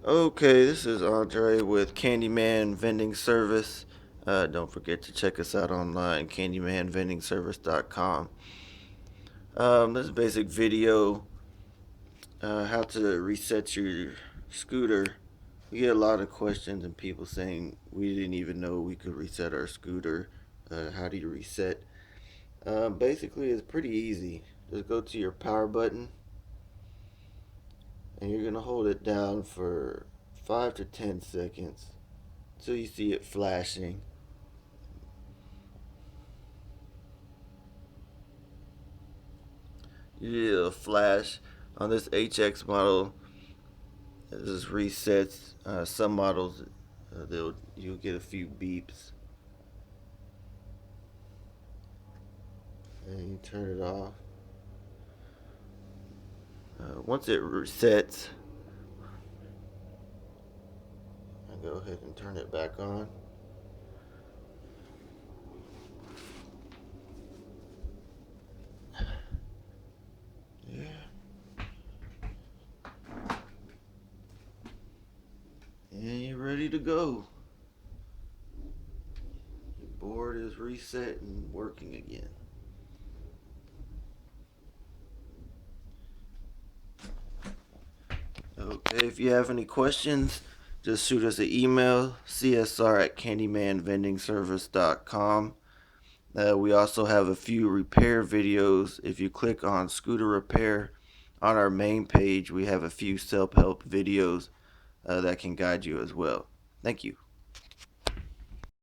Okay, this is Andre with Candyman Vending Service. Don't forget to check us out online, candymanvendingservice.com. This basic video, how to reset your scooter. We get a lot of questions and people saying we didn't even know we could reset our scooter. How do you reset? Basically, it's pretty easy. Just go to your power button and you're going to hold it down for 5 to 10 seconds until you see it flashing. Yeah, flash on this HX model. This resets. Some models, you'll get a few beeps, and you turn it off. Once it resets, I go ahead and turn it back on. Yeah, and you're ready to go. Your board is reset and working again. Okay, if you have any questions, just shoot us an email, csr@candymanvendingservice.com. We also have a few repair videos. If you click on scooter repair on our main page, we have a few self-help videos that can guide you as well. Thank you.